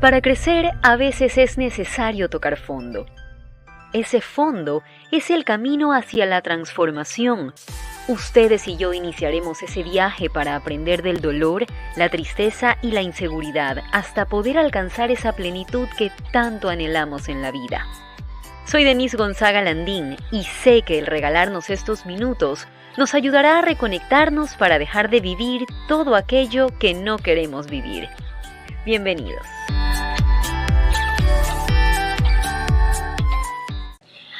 Para crecer, a veces es necesario tocar fondo. Ese fondo es el camino hacia la transformación. Ustedes y yo iniciaremos ese viaje para aprender del dolor, la tristeza y la inseguridad hasta poder alcanzar esa plenitud que tanto anhelamos en la vida. Soy Denise Gonzaga Landín y sé que el regalarnos estos minutos nos ayudará a reconectarnos para dejar de vivir todo aquello que no queremos vivir. Bienvenidos.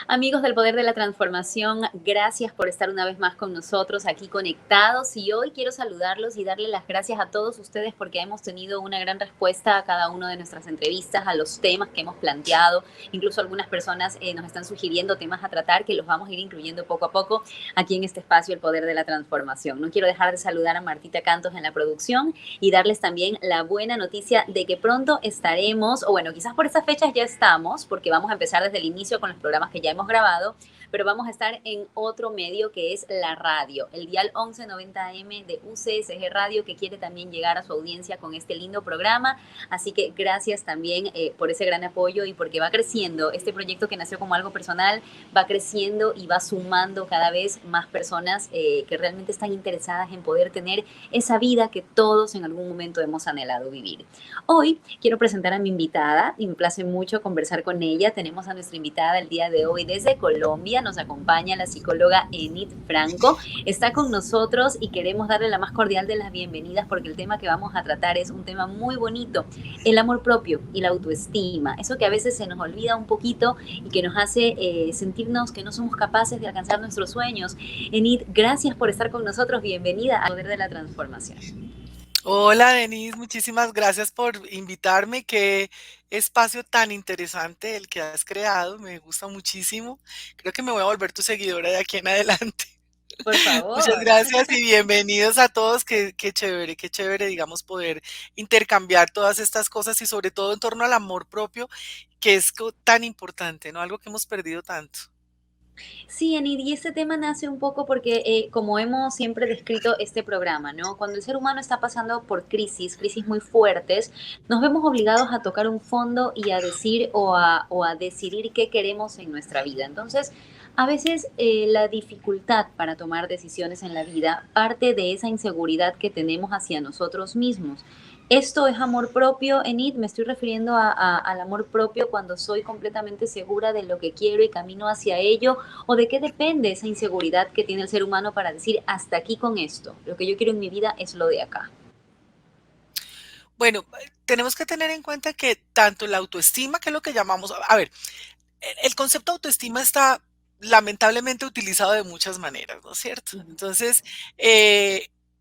Amigos del Poder de la Transformación, gracias por estar una vez más con nosotros aquí conectados, y hoy quiero saludarlos y darle las gracias a todos ustedes porque hemos tenido una gran respuesta a cada una de nuestras entrevistas, a los temas que hemos planteado. Incluso algunas personas nos están sugiriendo temas a tratar que los vamos a ir incluyendo poco a poco aquí en este espacio El Poder de la Transformación. No quiero dejar de saludar a Martita Cantos en la producción y darles también la buena noticia de que pronto estaremos, o bueno, quizás por estas fechas ya estamos, porque vamos a empezar desde el inicio con los programas que ya hemos grabado, pero vamos a estar en otro medio que es la radio, el dial 1190 AM de UCSG Radio, que quiere también llegar a su audiencia con este lindo programa. Así que gracias también por ese gran apoyo y porque va creciendo este proyecto que nació como algo personal, va creciendo y va sumando cada vez más personas que realmente están interesadas en poder tener esa vida que todos en algún momento hemos anhelado vivir. Hoy quiero presentar a mi invitada y me place mucho conversar con ella. Tenemos a nuestra invitada el día de hoy desde Colombia. Nos acompaña la psicóloga Enid Franco. Está con nosotros y queremos darle la más cordial de las bienvenidas porque el tema que vamos a tratar es un tema muy bonito: el amor propio y la autoestima. Eso que a veces se nos olvida un poquito y que nos hace sentirnos que no somos capaces de alcanzar nuestros sueños. Enid, gracias por estar con nosotros. Bienvenida al Poder de la Transformación. Hola Denise, muchísimas gracias por invitarme. Qué espacio tan interesante el que has creado, me gusta muchísimo. Creo que me voy a volver tu seguidora de aquí en adelante. Por Muchas favor. gracias y bienvenidos a todos. Qué chévere, digamos, poder intercambiar todas estas cosas y sobre todo en torno al amor propio, que es tan importante, ¿no? Algo que hemos perdido tanto. Sí, Enid, y este tema nace un poco porque, como hemos siempre descrito este programa, ¿no? Cuando el ser humano está pasando por crisis muy fuertes, nos vemos obligados a tocar un fondo y a decir o a decidir qué queremos en nuestra vida. Entonces, a veces la dificultad para tomar decisiones en la vida parte de esa inseguridad que tenemos hacia nosotros mismos. Esto es amor propio, Enid. Me estoy refiriendo al amor propio cuando soy completamente segura de lo que quiero y camino hacia ello, o de qué depende esa inseguridad que tiene el ser humano para decir hasta aquí con esto. Lo que yo quiero en mi vida es lo de acá. Bueno, tenemos que tener en cuenta que tanto la autoestima, que es lo que llamamos, a ver, el concepto autoestima está lamentablemente utilizado de muchas maneras, ¿no es cierto? Ujú. Entonces,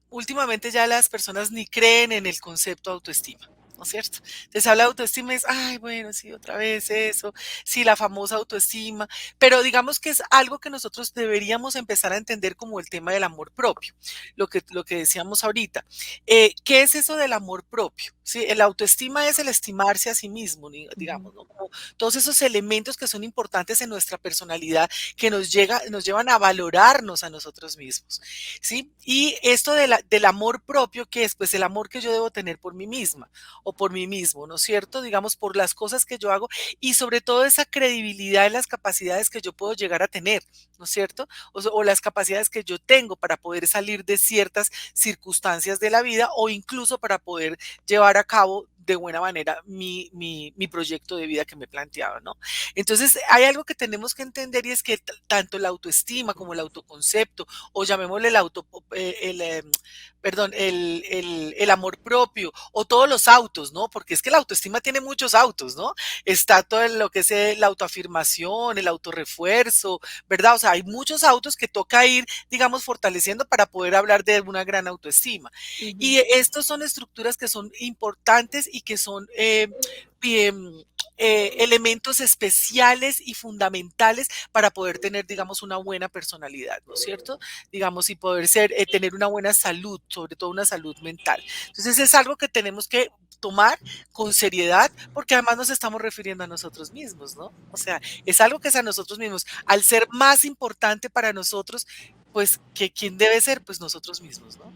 últimamente ya las personas ni creen en el concepto autoestima, ¿no es cierto? Les habla de autoestima y es, ay, bueno, sí, otra vez eso, sí, la famosa autoestima, pero digamos que es algo que nosotros deberíamos empezar a entender como el tema del amor propio, lo que decíamos ahorita. ¿Qué es eso del amor propio? Sí, el autoestima es el estimarse a sí mismo, Ujú. digamos, ¿no? Como todos esos elementos que son importantes en nuestra personalidad, que nos llevan a valorarnos a nosotros mismos, ¿sí? Y esto del amor propio, ¿qué es? Pues el amor que yo debo tener por mí misma o por mí mismo, ¿no es cierto? Digamos, por las cosas que yo hago y sobre todo esa credibilidad en las capacidades que yo puedo llegar a tener, ¿no es cierto? O las capacidades que yo tengo para poder salir de ciertas circunstancias de la vida o incluso para poder llevar a cabo de buena manera mi proyecto de vida que me he planteado, ¿no? Entonces, hay algo que tenemos que entender y es que tanto la autoestima como el autoconcepto, o llamémosle perdón, el amor propio, o todos los autos, ¿no? Porque es que la autoestima tiene muchos autos, ¿no? Está todo lo que es la autoafirmación, el autorrefuerzo, ¿verdad? O sea, hay muchos autos que toca ir, digamos, fortaleciendo para poder hablar de una gran autoestima. Y Ujú. estos son estructuras que son importantes y que son bien, elementos especiales y fundamentales para poder tener, digamos, una buena personalidad, ¿no es cierto? Digamos, y poder tener una buena salud, sobre todo una salud mental. Entonces es algo que tenemos que tomar con seriedad, porque además nos estamos refiriendo a nosotros mismos, ¿no? O sea, es algo que es a nosotros mismos. Al ser más importante para nosotros, pues, ¿quién debe ser? Pues nosotros mismos, ¿no?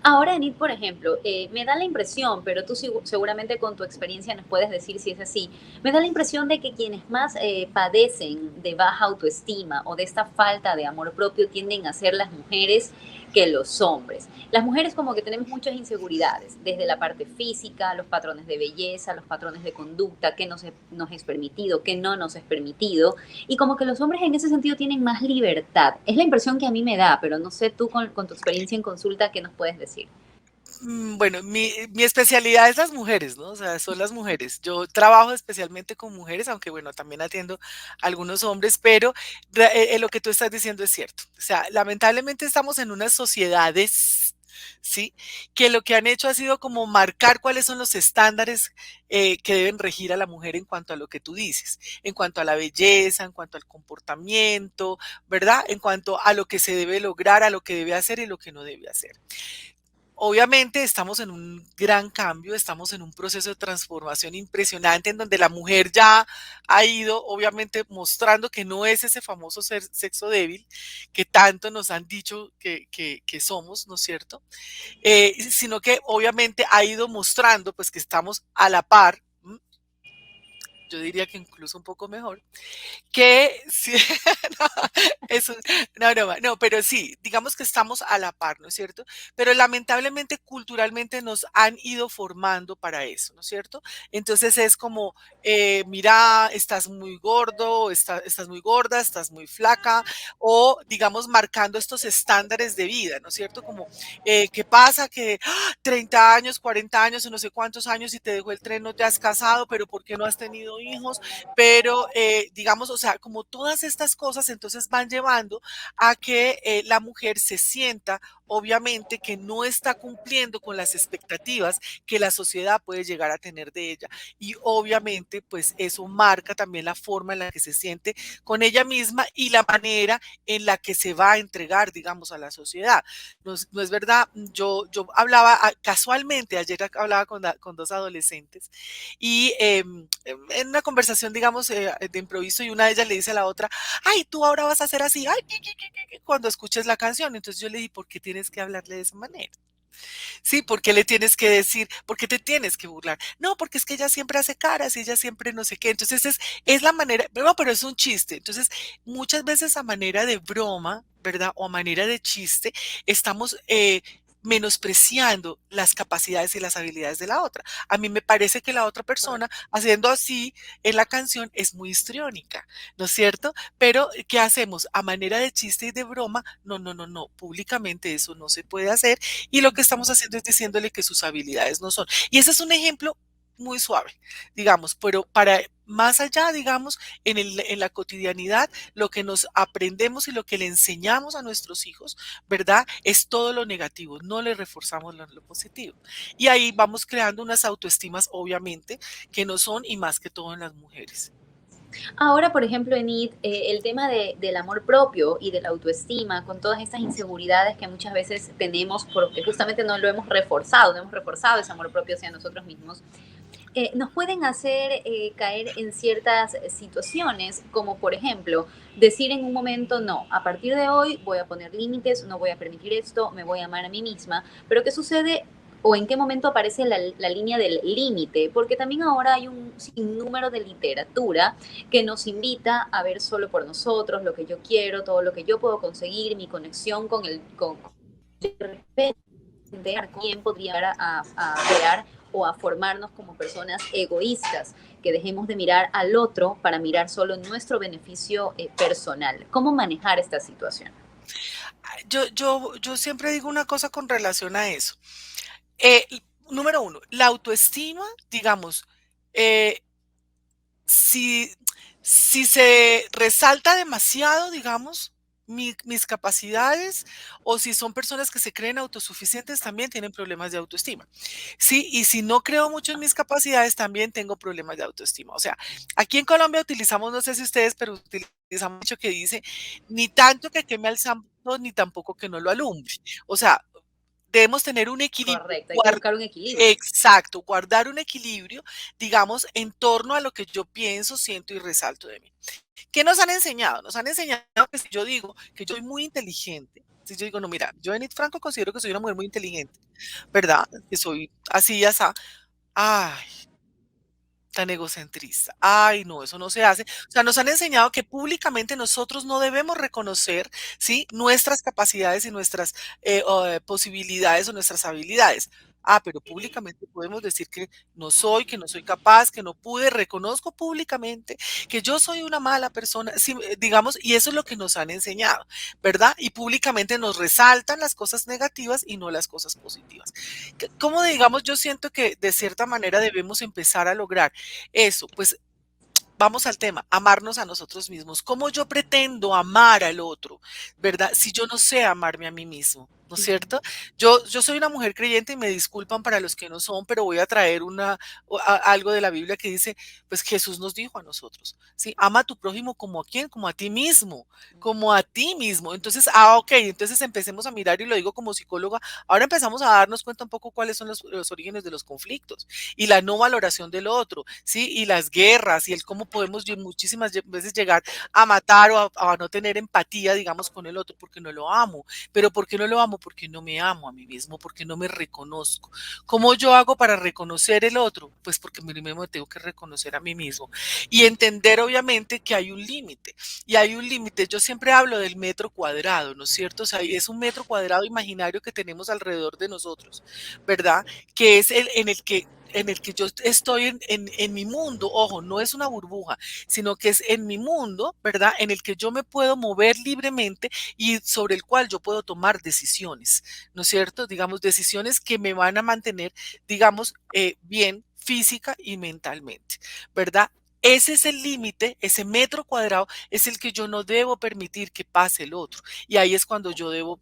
Ahora, Enid, por ejemplo, me da la impresión, pero tú seguramente con tu experiencia nos puedes decir si es así, me da la impresión de que quienes más padecen de baja autoestima o de esta falta de amor propio tienden a ser las mujeres que los hombres. Las mujeres como que tenemos muchas inseguridades, desde la parte física, los patrones de belleza, los patrones de conducta, qué nos es permitido, qué no nos es permitido, y como que los hombres en ese sentido tienen más libertad. Es la impresión que a mí me da, pero no sé tú con tu experiencia en consulta qué nos puedes decir. Bueno, mi especialidad es las mujeres, ¿no? O sea, son las mujeres. Yo trabajo especialmente con mujeres, aunque bueno, también atiendo a algunos hombres, pero lo que tú estás diciendo es cierto. O sea, lamentablemente estamos en unas sociedades, ¿sí? Que lo que han hecho ha sido como marcar cuáles son los estándares que deben regir a la mujer en cuanto a lo que tú dices, en cuanto a la belleza, en cuanto al comportamiento, ¿verdad? En cuanto a lo que se debe lograr, a lo que debe hacer y lo que no debe hacer. Obviamente estamos en un gran cambio, estamos en un proceso de transformación impresionante en donde la mujer ya ha ido obviamente mostrando que no es ese famoso sexo débil que tanto nos han dicho que somos, ¿no es cierto? Sino que obviamente ha ido mostrando pues que estamos a la par, yo diría que incluso un poco mejor, que sí, no, eso, no, no, no, pero sí, digamos que estamos a la par, ¿no es cierto? Pero lamentablemente culturalmente nos han ido formando para eso, ¿no es cierto? Entonces es como, mira, estás muy gordo, estás muy gorda, estás muy flaca, o digamos marcando estos estándares de vida, ¿no es cierto? Como, ¿qué pasa? Que 30 años, 40 años o no sé cuántos años y te dejó el tren, no te has casado, pero ¿por qué no has tenido hijos? Pero digamos, o sea, como todas estas cosas entonces van llevando a que la mujer se sienta obviamente que no está cumpliendo con las expectativas que la sociedad puede llegar a tener de ella. Y obviamente, pues eso marca también la forma en la que se siente con ella misma y la manera en la que se va a entregar, digamos, a la sociedad. No es verdad, yo hablaba casualmente, ayer hablaba con dos adolescentes y en una conversación, digamos, de improviso y una de ellas le dice a la otra, ay, tú ahora vas a hacer así, ay, cuando escuches la canción. Entonces yo le dije, ¿por qué tienes que hablarle de esa manera? Sí, ¿por qué le tienes que decir, por qué te tienes que burlar? No, porque es que ella siempre hace caras y ella siempre no sé qué. Entonces es la manera, pero es un chiste. Entonces, muchas veces a manera de broma, ¿verdad? O a manera de chiste, estamos menospreciando las capacidades y las habilidades de la otra. A mí me parece que la otra persona, Correcto. haciendo así en la canción, es muy histriónica, ¿no es cierto? Pero, ¿qué hacemos? A manera de chiste y de broma, no, no, no, no, públicamente eso no se puede hacer y lo que estamos haciendo es diciéndole que sus habilidades no son. Y ese es un ejemplo muy suave, digamos, pero para más allá, digamos, en la cotidianidad, lo que nos aprendemos y lo que le enseñamos a nuestros hijos, ¿verdad? Es todo lo negativo, no le reforzamos lo positivo. Y ahí vamos creando unas autoestimas, obviamente, que no son y más que todo en las mujeres. Ahora, por ejemplo, Enid, el tema del amor propio y de la autoestima, con todas estas inseguridades que muchas veces tenemos porque justamente no lo hemos reforzado, no hemos reforzado ese amor propio hacia nosotros mismos, nos pueden hacer caer en ciertas situaciones, como por ejemplo, decir en un momento, no, a partir de hoy voy a poner límites, no voy a permitir esto, me voy a amar a mí misma, pero ¿qué sucede? O en qué momento aparece la línea del límite, porque también ahora hay un sinnúmero de literatura que nos invita a ver solo por nosotros lo que yo quiero, todo lo que yo puedo conseguir, mi conexión con quién podría a crear o a formarnos como personas egoístas, que dejemos de mirar al otro para mirar solo nuestro beneficio personal. ¿Cómo manejar esta situación? Yo siempre digo una cosa con relación a eso. Eh, Número uno, la autoestima, digamos, eh, si, si se resalta demasiado, digamos, mis capacidades, o si son personas que se creen autosuficientes, también tienen problemas de autoestima. Sí, y si no creo mucho en mis capacidades, también tengo problemas de autoestima. O sea, aquí en Colombia utilizamos, no sé si ustedes, pero utilizamos mucho que dice, ni tanto que queme al santo, ni tampoco que no lo alumbre. O sea, debemos tener un equilibrio, Correcto, hay que buscar un equilibrio. exacto, guardar un equilibrio, digamos, en torno a lo que yo pienso, siento y resalto de mí. ¿Qué nos han enseñado? Nos han enseñado que si yo digo que yo soy muy inteligente, Si yo digo, no, mira, yo Enid Franco considero que soy una mujer muy inteligente, ¿verdad? Que soy así y asá. Ay, tan egocentrista. Ay, no, eso no se hace. O sea, nos han enseñado que públicamente nosotros no debemos reconocer, ¿sí? Nuestras capacidades y nuestras posibilidades o nuestras habilidades. Ah, pero públicamente podemos decir que no soy capaz, que no pude, reconozco públicamente que yo soy una mala persona, sí, digamos, y eso es lo que nos han enseñado, ¿verdad? Y públicamente nos resaltan las cosas negativas y no las cosas positivas. ¿Cómo digamos? Yo siento que de cierta manera debemos empezar a lograr eso, pues vamos al tema, amarnos a nosotros mismos. ¿Cómo yo pretendo amar al otro, verdad? Si yo no sé amarme a mí mismo, ¿no es cierto? Yo soy una mujer creyente y me disculpan para los que no son, pero voy a traer algo de la Biblia que dice, pues Jesús nos dijo a nosotros, ¿sí? Ama a tu prójimo como a quién, como a ti mismo, como a ti mismo. Entonces, ok, entonces empecemos a mirar y lo digo como psicóloga, ahora empezamos a darnos cuenta un poco cuáles son los orígenes de los conflictos y la no valoración del otro, ¿sí? Y las guerras y el cómo podemos muchísimas veces llegar a matar o a no tener empatía, digamos, con el otro porque no lo amo. Pero ¿por qué no lo amo? Porque no me amo a mí mismo, porque no me reconozco. ¿Cómo yo hago para reconocer el otro? Pues porque primero me tengo que reconocer a mí mismo y entender obviamente que hay un límite. Y hay un límite. Yo siempre hablo del metro cuadrado, ¿no es cierto? O sea, es un metro cuadrado imaginario que tenemos alrededor de nosotros, ¿verdad? Que es el en el que yo estoy en mi mundo, ojo, no es una burbuja, sino que es en mi mundo, ¿verdad? En el que yo me puedo mover libremente y sobre el cual yo puedo tomar decisiones, ¿no es cierto? Digamos, decisiones que me van a mantener, digamos, bien física y mentalmente, ¿verdad? Ese es el límite, ese metro cuadrado es el que yo no debo permitir que pase el otro. Y ahí es cuando yo debo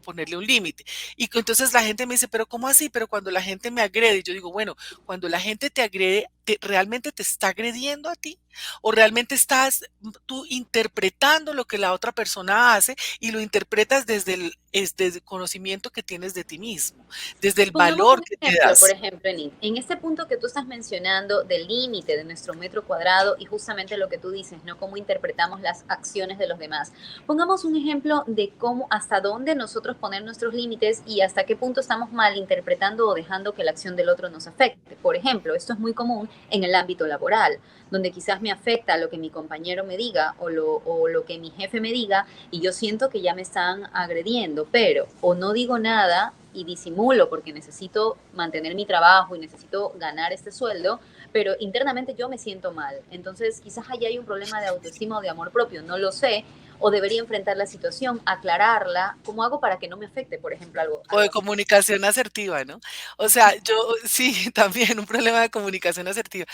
ponerle un límite. Y entonces la gente me dice, pero ¿cómo así? Pero cuando la gente me agrede, yo digo, bueno, cuando la gente te agrede, ¿realmente te está agrediendo a ti? ¿O realmente estás tú interpretando lo que la otra persona hace y lo interpretas desde el conocimiento que tienes de ti mismo, desde el Pongamos valor un que te ejemplo, por das? ejemplo, en este punto que tú estás mencionando del límite de nuestro metro cuadrado y justamente lo que tú dices, ¿no? Cómo interpretamos las acciones de los demás. Pongamos un ejemplo de cómo, hasta dónde nosotros poner nuestros límites y hasta qué punto estamos malinterpretando o dejando que la acción del otro nos afecte. Por ejemplo, esto es muy común en el ámbito laboral, donde quizás me afecta lo que mi compañero me diga o lo que mi jefe me diga y yo siento que ya me están agrediendo, pero o no digo nada y disimulo porque necesito mantener mi trabajo y necesito ganar este sueldo, pero internamente yo me siento mal. Entonces, quizás allí hay un problema de autoestima o de amor propio, no lo sé, o debería enfrentar la situación, aclararla, ¿cómo hago para que no me afecte, por ejemplo, O de algo así? comunicación asertiva, ¿no? O sea, yo sí, también un problema de comunicación asertiva.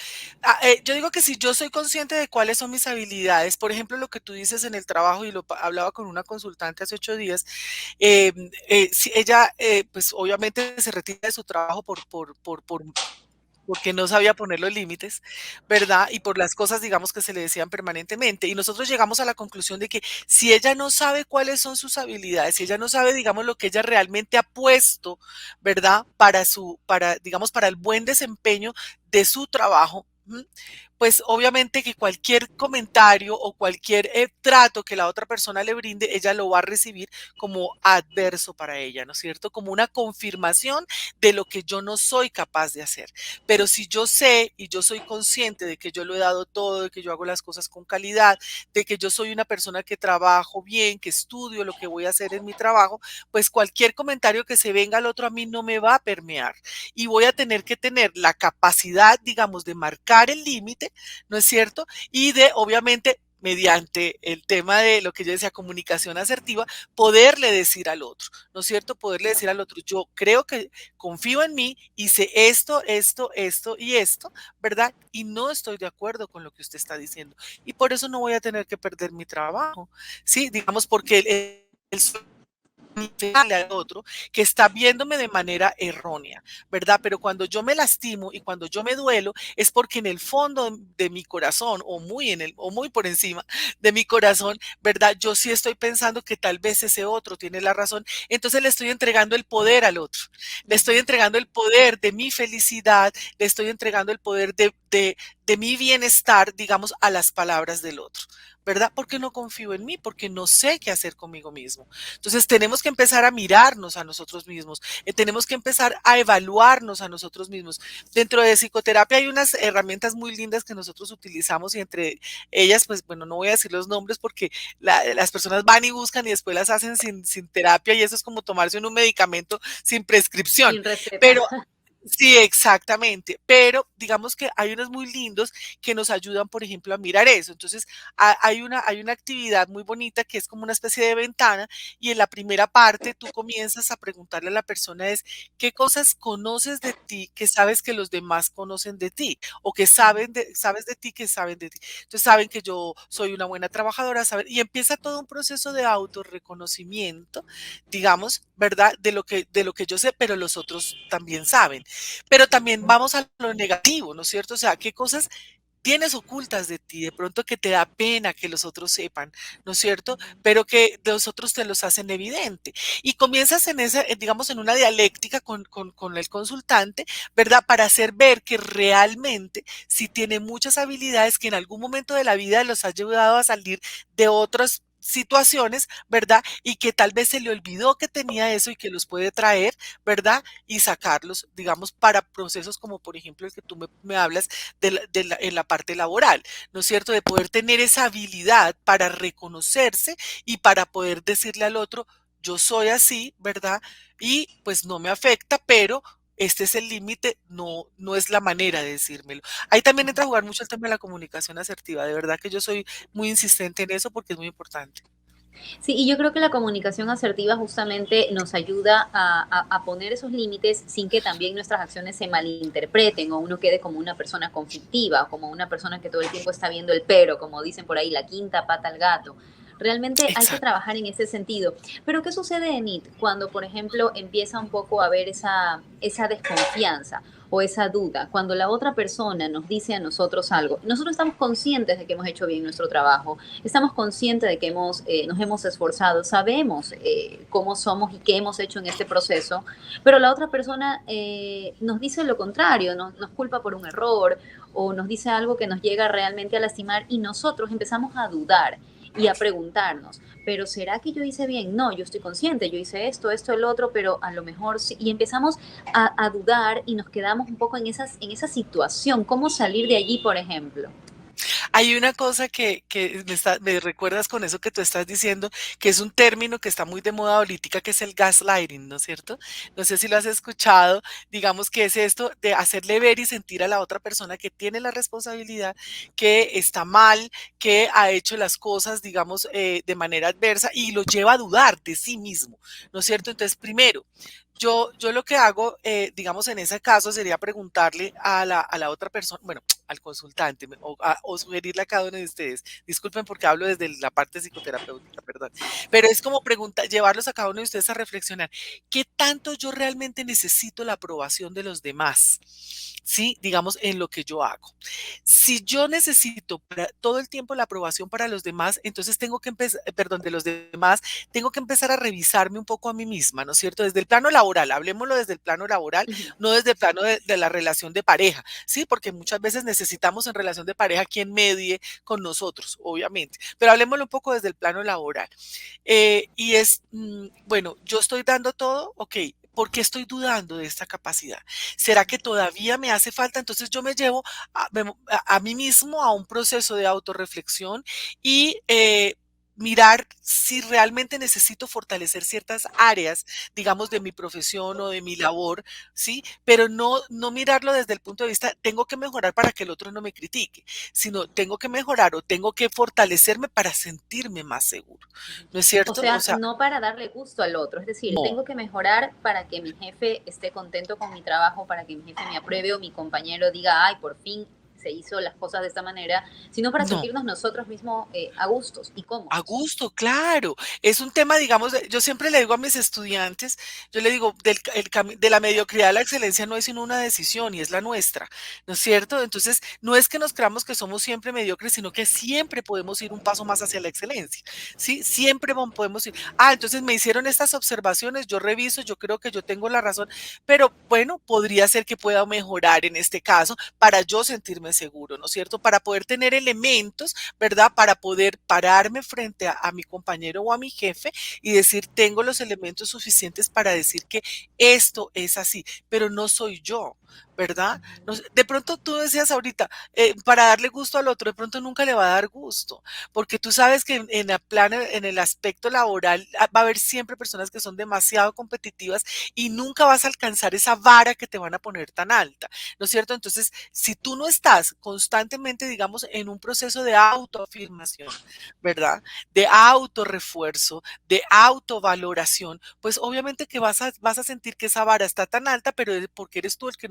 Yo digo que si yo soy consciente de cuáles son mis habilidades, por ejemplo, lo que tú dices en el trabajo, y hablaba con una consultante hace 8 días, si ella, pues obviamente se retira de su trabajo porque no sabía poner los límites, ¿verdad? Y por las cosas, digamos, que se le decían permanentemente. Y nosotros llegamos a la conclusión de que si ella no sabe cuáles son sus habilidades, si ella no sabe, digamos, lo que ella realmente ha puesto, ¿verdad? Digamos, para el buen desempeño de su trabajo, pues obviamente que cualquier comentario o cualquier trato que la otra persona le brinde, ella lo va a recibir como adverso para ella, ¿no es cierto? Como una confirmación de lo que yo no soy capaz de hacer. Pero si yo sé y yo soy consciente de que yo lo he dado todo, de que yo hago las cosas con calidad, de que yo soy una persona que trabajo bien, que estudio lo que voy a hacer en mi trabajo, pues cualquier comentario que se venga al otro a mí no me va a permear y voy a tener que tener la capacidad, digamos, de marcar el límite, ¿no es cierto? Y de, obviamente, mediante el tema de lo que yo decía, comunicación asertiva, poderle decir al otro, ¿no es cierto? Poderle decir al otro, yo creo que confío en mí, hice esto y esto, ¿verdad? Y no estoy de acuerdo con lo que usted está diciendo. Y por eso no voy a tener que perder mi trabajo, ¿sí? Digamos, porque el al otro que está viéndome de manera errónea, ¿verdad? Pero cuando yo me lastimo y cuando yo me duelo es porque en el fondo de mi corazón o muy por encima de mi corazón, ¿verdad? Yo sí estoy pensando que tal vez ese otro tiene la razón, entonces le estoy entregando el poder al otro. Le estoy entregando el poder de mi felicidad, le estoy entregando el poder de mi bienestar, digamos, a las palabras del otro, ¿verdad? Porque no confío en mí, porque no sé qué hacer conmigo mismo. Entonces tenemos que empezar a mirarnos a nosotros mismos, tenemos que empezar a evaluarnos a nosotros mismos. Dentro de psicoterapia hay unas herramientas muy lindas que nosotros utilizamos y entre ellas, pues bueno, no voy a decir los nombres porque las personas van y buscan y después las hacen sin terapia y eso es como tomarse un medicamento sin prescripción. Sin receta. Pero sí, exactamente, pero digamos que hay unos muy lindos que nos ayudan, por ejemplo, a mirar eso. Entonces, hay una actividad muy bonita que es como una especie de ventana y en la primera parte tú comienzas a preguntarle a la persona es, ¿qué cosas conoces de ti que sabes que los demás conocen de ti? O que sabes de ti que saben de ti. Entonces, saben que yo soy una buena trabajadora, saben, y empieza todo un proceso de autorreconocimiento, digamos, ¿verdad? De lo que yo sé, pero los otros también saben. Pero también vamos a lo negativo, ¿no es cierto? O sea, ¿qué cosas tienes ocultas de ti? De pronto que te da pena que los otros sepan, ¿no es cierto? Pero que los otros te los hacen evidente. Y comienzas en esa, digamos, en una dialéctica con el consultante, ¿verdad? Para hacer ver que realmente sí tiene muchas habilidades que en algún momento de la vida los ha ayudado a salir de otras situaciones, ¿verdad? Y que tal vez se le olvidó que tenía eso y que los puede traer, ¿verdad? Y sacarlos, digamos, para procesos como por ejemplo el que tú me hablas en la parte laboral, ¿no es cierto? De poder tener esa habilidad para reconocerse y para poder decirle al otro, yo soy así, ¿verdad? Y pues no me afecta, pero este es el límite, no, no es la manera de decírmelo. Ahí también entra a jugar mucho el tema de la comunicación asertiva, de verdad que yo soy muy insistente en eso porque es muy importante. Sí, y yo creo que la comunicación asertiva justamente nos ayuda a poner esos límites sin que también nuestras acciones se malinterpreten o uno quede como una persona conflictiva, o como una persona que todo el tiempo está viendo el pero, como dicen por ahí, la quinta pata al gato. Realmente hay que Exacto. trabajar en ese sentido. Pero ¿qué sucede, Enid, cuando, por ejemplo, empieza un poco a haber esa desconfianza o esa duda? Cuando la otra persona nos dice a nosotros algo, nosotros estamos conscientes de que hemos hecho bien nuestro trabajo, estamos conscientes de que nos hemos esforzado, sabemos cómo somos y qué hemos hecho en este proceso, pero la otra persona nos dice lo contrario, nos culpa por un error o nos dice algo que nos llega realmente a lastimar y nosotros empezamos a dudar y a preguntarnos, pero ¿será que yo hice bien? No, yo estoy consciente, yo hice esto, esto, el otro, pero a lo mejor sí. Y empezamos a dudar y nos quedamos un poco en esa situación. ¿Cómo salir de allí, por ejemplo? Hay una cosa que me recuerdas con eso que tú estás diciendo, que es un término que está muy de moda ahorita, que es el gaslighting, ¿no es cierto? No sé si lo has escuchado, digamos que es esto de hacerle ver y sentir a la otra persona que tiene la responsabilidad, que está mal, que ha hecho las cosas, digamos, de manera adversa y lo lleva a dudar de sí mismo, ¿no es cierto? Entonces, primero, yo lo que hago, digamos, en ese caso sería preguntarle a la otra persona, bueno, al consultante o sugerirle a cada uno de ustedes. Disculpen porque hablo desde la parte psicoterapéutica, perdón. Pero es como preguntar, llevarlos a cada uno de ustedes a reflexionar, ¿qué tanto yo realmente necesito la aprobación de los demás? Sí, digamos, en lo que yo hago. Si yo necesito todo el tiempo la aprobación para los demás, entonces tengo que empezar, perdón, de los demás, tengo que empezar a revisarme un poco a mí misma, ¿no es cierto? Desde el plano laboral, hablemoslo desde el plano laboral, Uh -huh. no desde el plano de la relación de pareja, ¿sí? Porque muchas veces necesitamos en relación de pareja quien medie con nosotros, obviamente, pero hablemoslo un poco desde el plano laboral. Y es, bueno, yo estoy dando todo, ok. ¿Por qué estoy dudando de esta capacidad? ¿Será que todavía me hace falta? Entonces yo me llevo a mí mismo a un proceso de autorreflexión y mirar si realmente necesito fortalecer ciertas áreas, digamos, de mi profesión o de mi labor, ¿sí? Pero no, no mirarlo desde el punto de vista, tengo que mejorar para que el otro no me critique, sino tengo que mejorar o tengo que fortalecerme para sentirme más seguro, ¿no es O cierto? O sea, sea, no para darle gusto al otro, es decir, no, tengo que mejorar para que mi jefe esté contento con mi trabajo, para que mi jefe me apruebe o mi compañero diga, ay, por fin se hizo las cosas de esta manera, sino para no. sentirnos nosotros mismos a gustos y A cómodos. gusto, claro. Es un tema, digamos, yo siempre le digo a mis estudiantes, yo le digo, de la mediocridad a la excelencia no es sino una decisión y es la nuestra, ¿no es cierto? Entonces, no es que nos creamos que somos siempre mediocres, sino que siempre podemos ir un paso más hacia la excelencia, ¿sí? Siempre podemos ir. Ah, entonces me hicieron estas observaciones, yo reviso, yo creo que yo tengo la razón, pero bueno, podría ser que pueda mejorar en este caso para yo sentirme sentirme seguro, ¿no es cierto? Para poder tener elementos, ¿verdad? Para poder pararme frente a mi compañero o a mi jefe y decir, tengo los elementos suficientes para decir que esto es así, pero no soy yo. ¿Verdad? De pronto tú decías ahorita, para darle gusto al otro, de pronto nunca le va a dar gusto, porque tú sabes que en el plan, en el aspecto laboral, va a haber siempre personas que son demasiado competitivas y nunca vas a alcanzar esa vara que te van a poner tan alta, ¿no es cierto? Entonces, si tú no estás constantemente, digamos, en un proceso de autoafirmación, ¿verdad? De autorrefuerzo, de autovaloración, pues obviamente que vas a sentir que esa vara está tan alta, pero es porque eres tú el que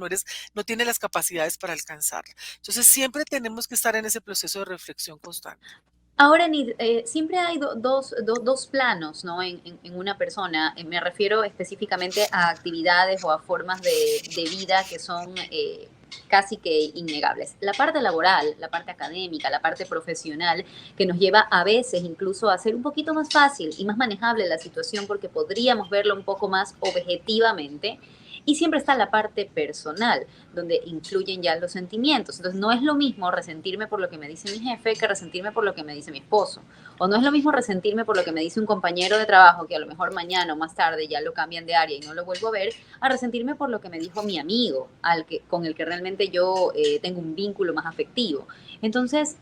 no tiene las capacidades para alcanzarla. Entonces, siempre tenemos que estar en ese proceso de reflexión constante. Ahora, Nid, siempre hay dos planos, ¿no? En una persona. Me refiero específicamente a actividades o a formas de vida que son casi que innegables. La parte laboral, la parte académica, la parte profesional, que nos lleva a veces incluso a hacer un poquito más fácil y más manejable la situación porque podríamos verlo un poco más objetivamente. Y siempre está la parte personal, donde incluyen ya los sentimientos. Entonces, no es lo mismo resentirme por lo que me dice mi jefe que resentirme por lo que me dice mi esposo. O no es lo mismo resentirme por lo que me dice un compañero de trabajo, que a lo mejor mañana o más tarde ya lo cambian de área y no lo vuelvo a ver, a resentirme por lo que me dijo mi amigo, con el que realmente yo tengo un vínculo más afectivo. Entonces,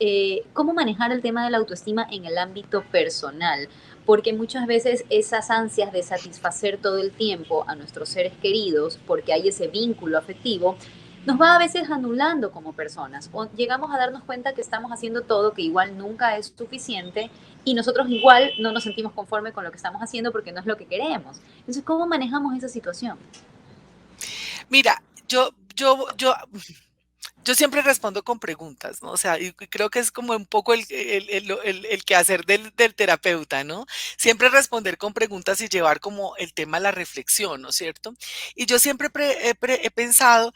¿cómo manejar el tema de la autoestima en el ámbito personal? Porque muchas veces esas ansias de satisfacer todo el tiempo a nuestros seres queridos, porque hay ese vínculo afectivo, nos va a veces anulando como personas o llegamos a darnos cuenta que estamos haciendo todo, que igual nunca es suficiente y nosotros igual no nos sentimos conforme con lo que estamos haciendo porque no es lo que queremos. Entonces, ¿cómo manejamos esa situación? Mira, yo siempre respondo con preguntas, ¿no? O sea, y creo que es como un poco el quehacer del terapeuta, ¿no? Siempre responder con preguntas y llevar como el tema a la reflexión, ¿no es cierto? Y yo siempre he pensado,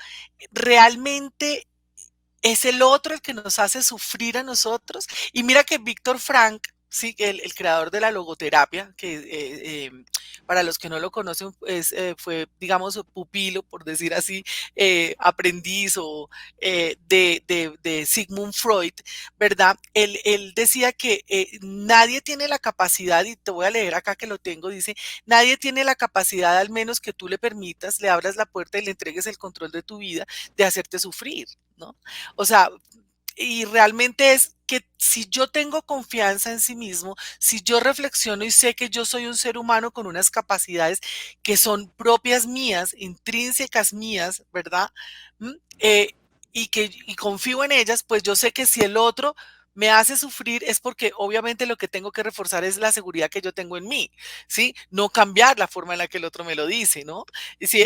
¿realmente es el otro el que nos hace sufrir a nosotros? Y mira que Víctor Frank, sí, el creador de la logoterapia, que para los que no lo conocen, fue, digamos, pupilo, por decir así, aprendiz o de Sigmund Freud, ¿verdad? Él decía que nadie tiene la capacidad, y te voy a leer acá que lo tengo, dice, nadie tiene la capacidad, al menos que tú le permitas, le abras la puerta y le entregues el control de tu vida, de hacerte sufrir, ¿no? O sea, y realmente es que si yo tengo confianza en sí mismo, si yo reflexiono y sé que yo soy un ser humano con unas capacidades que son propias mías, intrínsecas mías, ¿verdad? ¿Mm? Y confío en ellas, pues yo sé que si el otro me hace sufrir es porque obviamente lo que tengo que reforzar es la seguridad que yo tengo en mí, ¿sí? No cambiar la forma en la que el otro me lo dice, ¿no? Y sí,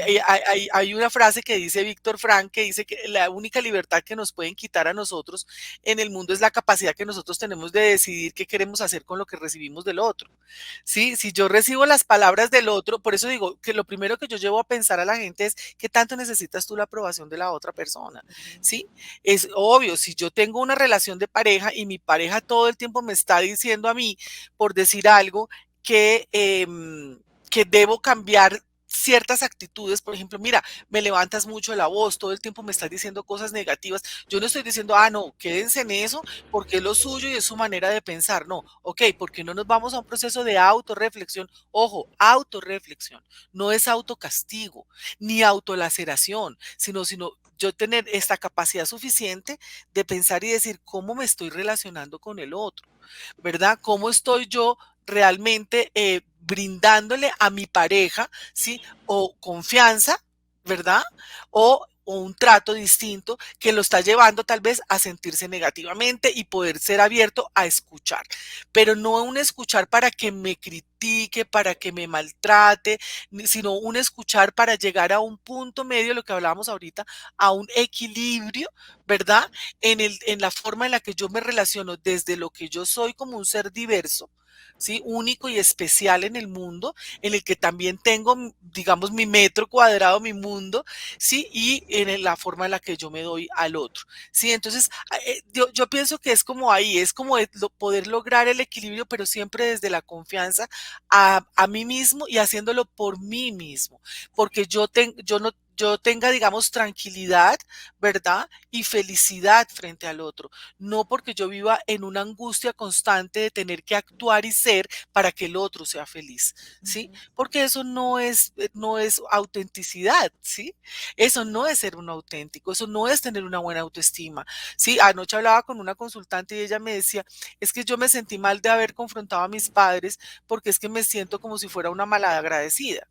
hay una frase que dice Víctor Frank que dice que la única libertad que nos pueden quitar a nosotros en el mundo es la capacidad que nosotros tenemos de decidir qué queremos hacer con lo que recibimos del otro. Sí, si yo recibo las palabras del otro, por eso digo que lo primero que yo llevo a pensar a la gente es qué tanto necesitas tú la aprobación de la otra persona. Sí, es obvio, si yo tengo una relación de pareja y mi pareja todo el tiempo me está diciendo a mí, por decir algo, que, que debo cambiar ciertas actitudes, por ejemplo, mira, me levantas mucho la voz, todo el tiempo me estás diciendo cosas negativas, yo no estoy diciendo, ah, no, quédense en eso porque es lo suyo y es su manera de pensar, no, ok, porque no nos vamos a un proceso de autorreflexión, ojo, autorreflexión, no es autocastigo, ni autolaceración, sino yo tener esta capacidad suficiente de pensar y decir cómo me estoy relacionando con el otro, ¿verdad? ¿Cómo estoy yo realmente brindándole a mi pareja, ¿sí? O confianza, ¿verdad? O un trato distinto que lo está llevando tal vez a sentirse negativamente y poder ser abierto a escuchar, pero no un escuchar para que me critique, para que me maltrate, sino un escuchar para llegar a un punto medio, lo que hablábamos ahorita, a un equilibrio, ¿verdad? En la forma en la que yo me relaciono desde lo que yo soy como un ser diverso, ¿sí? Único y especial en el mundo, en el que también tengo, digamos, mi metro cuadrado, mi mundo, ¿sí? Y en la forma en la que yo me doy al otro, ¿sí? Entonces, yo pienso que es como ahí, es como poder lograr el equilibrio, pero siempre desde la confianza a mí mismo y haciéndolo por mí mismo, porque yo no yo tenga, digamos, tranquilidad, ¿verdad? Y felicidad frente al otro. No porque yo viva en una angustia constante de tener que actuar y ser para que el otro sea feliz, ¿sí? Ujú. Porque eso no es autenticidad, ¿sí? Eso no es ser un auténtico, eso no es tener una buena autoestima, ¿sí? Anoche hablaba con una consultante y ella me decía, es que yo me sentí mal de haber confrontado a mis padres porque es que me siento como si fuera una malagradecida,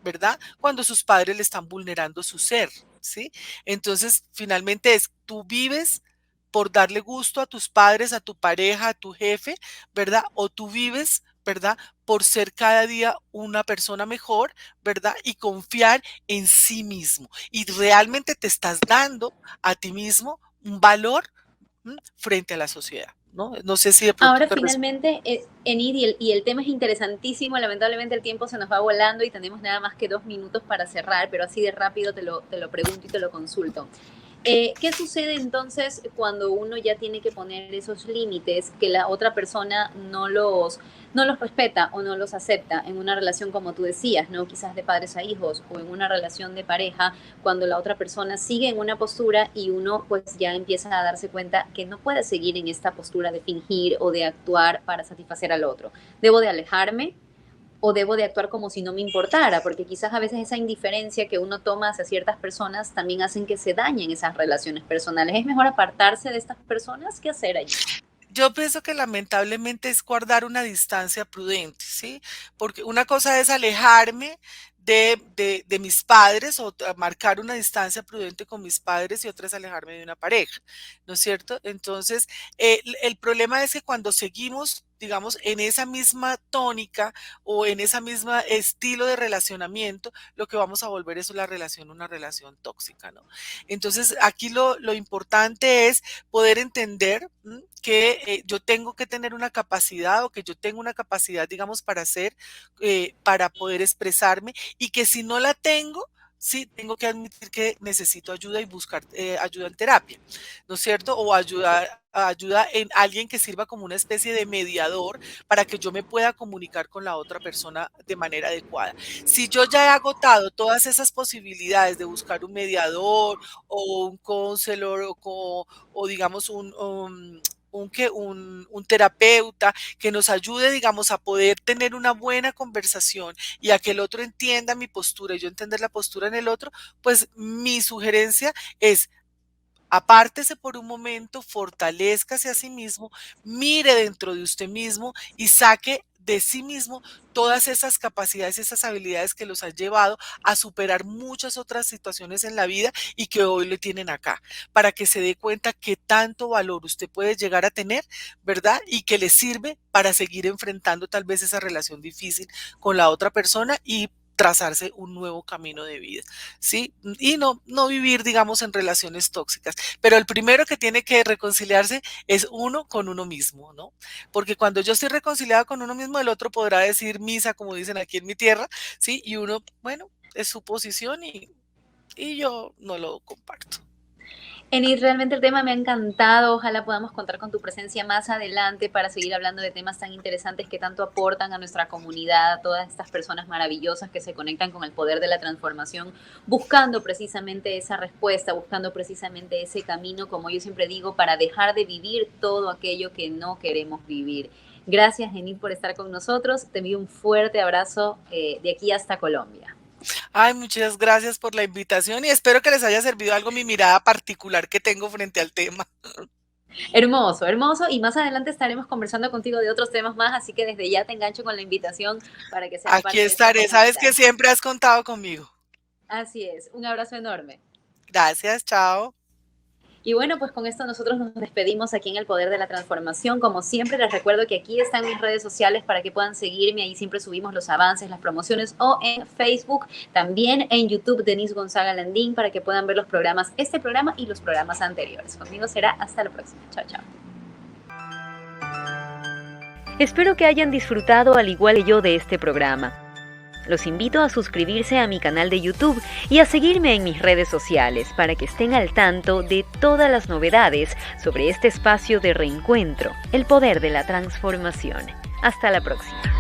¿verdad? Cuando sus padres le están vulnerando su ser, ¿sí? Entonces, finalmente es, tú vives por darle gusto a tus padres, a tu pareja, a tu jefe, ¿verdad? O tú vives, ¿verdad? Por ser cada día una persona mejor, ¿verdad? Y confiar en sí mismo. Y realmente te estás dando a ti mismo un valor frente a la sociedad, ¿no? No sé si de pronto Ahora te respondo. finalmente, Enid, y el tema es interesantísimo, lamentablemente el tiempo se nos va volando y tenemos nada más que 2 minutos para cerrar, pero así de rápido te lo pregunto y te lo consulto. ¿Qué sucede entonces cuando uno ya tiene que poner esos límites que la otra persona no los respeta o no los acepta en una relación como tú decías, ¿no? Quizás de padres a hijos o en una relación de pareja, cuando la otra persona sigue en una postura y uno pues ya empieza a darse cuenta que no puede seguir en esta postura de fingir o de actuar para satisfacer al otro. Debo de alejarme, o debo de actuar como si no me importara, porque quizás a veces esa indiferencia que uno toma hacia ciertas personas también hacen que se dañen esas relaciones personales. Es mejor apartarse de estas personas que hacer allí. Yo pienso que lamentablemente es guardar una distancia prudente, ¿sí? Porque una cosa es alejarme de mis padres o marcar una distancia prudente con mis padres y otra es alejarme de una pareja, ¿no es cierto? Entonces, el problema es que cuando seguimos, digamos, en esa misma tónica o en esa misma estilo de relacionamiento, lo que vamos a volver es la relación una relación tóxica, ¿no? Entonces, aquí lo importante es poder entender que yo tengo que tener una capacidad o que yo tengo una capacidad, digamos, para hacer, para poder expresarme y que si no la tengo, sí, tengo que admitir que necesito ayuda y buscar ayuda en terapia, ¿no es cierto? O ayuda en alguien que sirva como una especie de mediador para que yo me pueda comunicar con la otra persona de manera adecuada. Si yo ya he agotado todas esas posibilidades de buscar un mediador o un counselor o digamos un terapeuta que nos ayude, digamos, a poder tener una buena conversación y a que el otro entienda mi postura y yo entender la postura en el otro, pues mi sugerencia es apártese por un momento, fortalézcase a sí mismo, mire dentro de usted mismo y saque de sí mismo todas esas capacidades y esas habilidades que los han llevado a superar muchas otras situaciones en la vida y que hoy le tienen acá, para que se dé cuenta qué tanto valor usted puede llegar a tener, ¿verdad? Y que le sirve para seguir enfrentando tal vez esa relación difícil con la otra persona y trazarse un nuevo camino de vida, ¿sí? Y no vivir, digamos, en relaciones tóxicas. Pero el primero que tiene que reconciliarse es uno con uno mismo, ¿no? Porque cuando yo estoy reconciliada con uno mismo, el otro podrá decir misa, como dicen aquí en mi tierra, ¿sí? Y uno, bueno, es su posición y yo no lo comparto. Enid, realmente el tema me ha encantado. Ojalá podamos contar con tu presencia más adelante para seguir hablando de temas tan interesantes que tanto aportan a nuestra comunidad, a todas estas personas maravillosas que se conectan con el poder de la transformación, buscando precisamente esa respuesta, buscando precisamente ese camino, como yo siempre digo, para dejar de vivir todo aquello que no queremos vivir. Gracias, Enid, por estar con nosotros. Te envío un fuerte abrazo de aquí hasta Colombia. Ay, muchas gracias por la invitación y espero que les haya servido algo mi mirada particular que tengo frente al tema. Hermoso, hermoso. Y más adelante estaremos conversando contigo de otros temas más, así que desde ya te engancho con la invitación para que seas Aquí parte de esta estaré, sabes comunidad. que siempre has contado conmigo. Así es, un abrazo enorme. Gracias, chao. Y bueno, pues con esto nosotros nos despedimos aquí en El Poder de la Transformación. Como siempre, les recuerdo que aquí están mis redes sociales para que puedan seguirme. Ahí siempre subimos los avances, las promociones o en Facebook. También en YouTube, Denise Gonzaga Landín, para que puedan ver los programas, este programa y los programas anteriores. Conmigo será hasta la próxima. Chao, chao. Espero que hayan disfrutado al igual que yo de este programa. Los invito a suscribirse a mi canal de YouTube y a seguirme en mis redes sociales para que estén al tanto de todas las novedades sobre este espacio de reencuentro, el poder de la transformación. Hasta la próxima.